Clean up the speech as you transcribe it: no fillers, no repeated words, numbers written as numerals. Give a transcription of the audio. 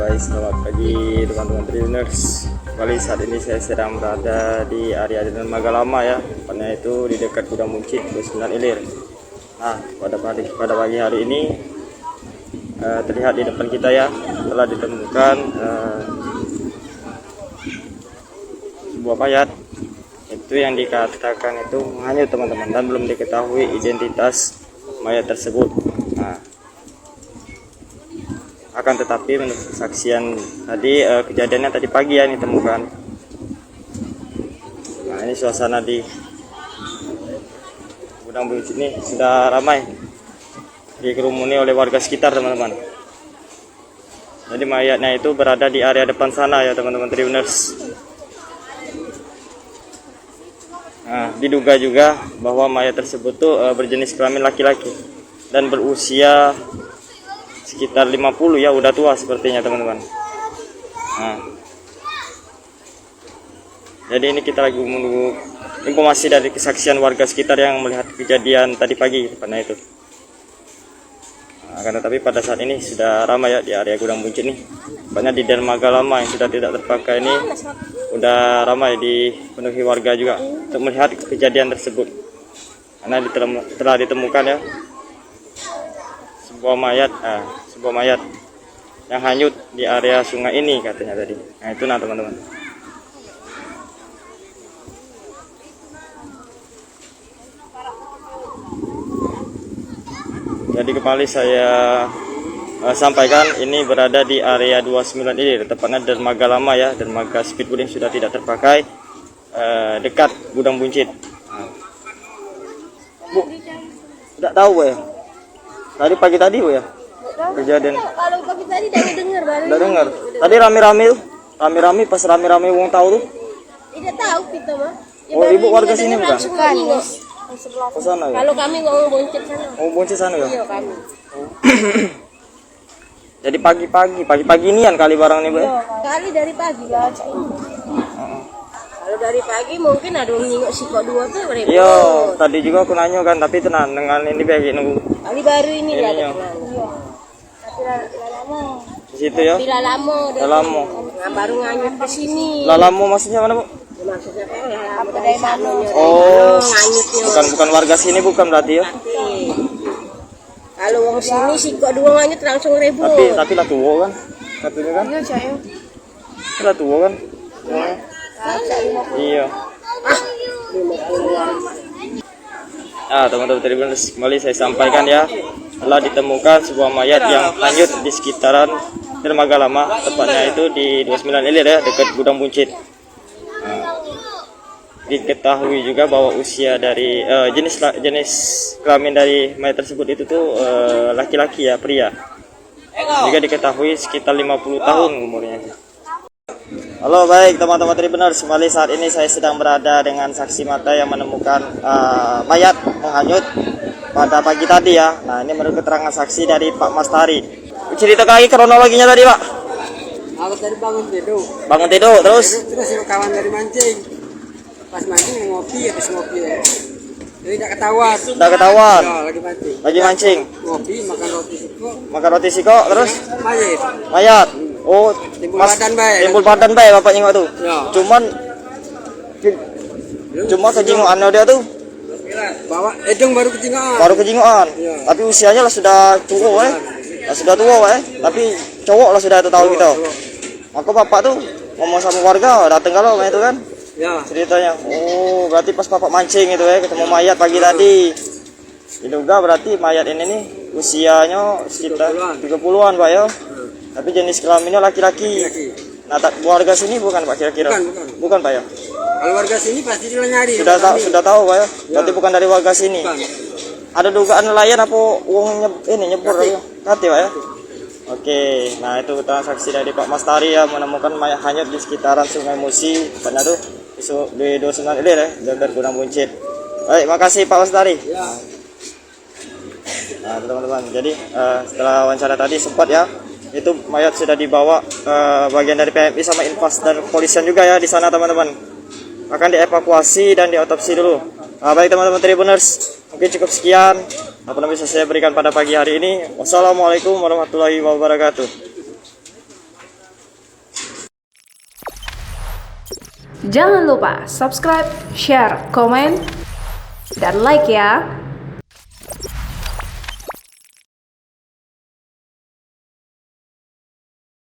Guys, selamat pagi teman-teman Tribuners. Kembali saat ini saya sedang berada di area Dermaga Lama ya, tepatnya itu di dekat Gudang Buncit 29 Ilir. Nah, pada pagi hari ini terlihat di depan kita ya, telah ditemukan sebuah mayat. Itu yang dikatakan itu hanyut teman-teman, dan belum diketahui identitas mayat tersebut. Nah, akan tetapi menurut kesaksian tadi, kejadiannya tadi pagi ya ditemukan. Nah, ini suasana di Gudang Buncit ini sudah ramai, dikerumuni oleh warga sekitar teman-teman. Jadi mayatnya itu berada di area depan sana ya teman-teman Tribuners. Nah, diduga juga bahwa mayat tersebut tuh berjenis kelamin laki-laki dan berusia sekitar 50 ya, udah tua sepertinya teman-teman. Nah, jadi ini kita lagi menunggu informasi dari kesaksian warga sekitar yang melihat kejadian tadi pagi karena itu. Nah, akan tetapi pada saat ini sudah ramai ya di area Gudang Buncit nih. Banyak di dermaga lama yang sudah tidak terpakai ini udah ramai dipenuhi warga juga untuk melihat kejadian tersebut. Karena telah ditemukan ya sebuah mayat yang hanyut di area sungai ini katanya tadi. Nah, itu nah teman-teman. Jadi kembali saya sampaikan ini berada di area 29 ini, tepatnya dermaga lama ya, dermaga speedboat yang sudah tidak terpakai dekat Gudang Buncit. Bu, tidak tahu ya. Tadi pagi tadi Bu ya kejadian. Kalau pagi tadi udah dengar baru. Udah dengar. Tadi rame-rame tuh. Rame-rame pas rame-rame wong tahu tuh. Tidak tahu kita mah. Ya, oh, ibu warga sini bukan? Bukan. Ke sana ya. Kalau kami ngomong Buncit sana. Oh, Buncit sana ya. Iya kami. Oh. Jadi pagi-pagi nian kali barang nih, Bu. Iya, kali dari pagi lah. Kalau dari pagi mungkin ada yang nyingok siko dua tuh berapa? Iya, tadi juga aku nanya kan, tapi tenang dengan ini bagi nunggu. Kali baru ini ya. Iya. Tapi lama. Di situ ya. Bila lama. Lama. Baru nganyut ke sini. Lama maksudnya mana, Bu? Maksudnya kan lama dari mana? Oh, nganyutnya. bukan warga sini bukan berarti ya? Kalau wong sini siko dua nganyut langsung ribut. Tapi lah tua kan? Katanya kan? Iya, sayang. Lah tua kan? Iya. Teman-teman Tribuners, kembali saya sampaikan ya, telah ditemukan sebuah mayat yang hanyut di sekitaran dermaga lama, tepatnya itu di 29 Ilir ya, dekat Gudang Buncit. Diketahui juga bahwa usia dari jenis kelamin dari mayat tersebut itu tuh laki-laki ya, pria. Juga diketahui sekitar 50 tahun umurnya. Halo, baik teman-teman Tribuners, kembali saat ini saya sedang berada dengan saksi mata yang menemukan mayat menghanyut pada pagi tadi ya. Nah, ini menurut keterangan saksi dari Pak Mastari. Cerita lagi kronologinya tadi, Pak. Aku tadi bangun tidur. Bangun tidur terus Kawan dari mancing. Pas mancing ngopi, habis ngopi ya. Jadi tidak ketahuan. Udah ketahuan. Ya, lagi mancing. Lagi mancing. Ngopi, makan roti siko. Makan roti siko terus Mayat. Oh, Timbul badan baik. Timbul badan baik bapak nyengok tuh. Ya. Cuma kejingoannya dia tuh. Bawa edeng baru kejingaan. Baru kejingoan. Ya. Tapi usianya lah sudah tua sudah tua tapi cowok lah sudah itu tahu kita. Maka bapak tuh ngomong sama warga datang kalau itu kan. Ya. Ceritanya. Oh, berarti pas bapak mancing itu ketemu mayat pagi tadi. Diduga berarti mayat ini nih usianya sekitar 30-an Pak ya. Tapi jenis kelaminnya laki-laki. Nah, warga sini bukan Pak kira-kira? Bukan Pak ya? Kalau warga sini pasti dia nyari. Sudah tahu Pak ya? Berarti bukan dari warga sini. Bukan. Ada dugaan nelayan apa uang nyebur ya? Kati Pak ya? Oke, nah itu keterangan saksi dari Pak Mastari ya, menemukan mayat hanyut di sekitaran Sungai Musi, tepatnya tuh di 29 Ilir ya, dekat Gudang Buncit. Baik, makasih Pak Mastari. Ya. Nah teman-teman, jadi setelah wawancara tadi sempat ya, itu mayat sudah dibawa bagian dari PMI sama Infas dan kepolisian juga ya di sana teman-teman. akan dievakuasi dan diotopsi dulu. Baik teman-teman Tribuners, mungkin cukup sekian apa yang bisa saya berikan pada pagi hari ini. Wassalamualaikum warahmatullahi wabarakatuh. Jangan lupa subscribe, share, komen, dan like ya.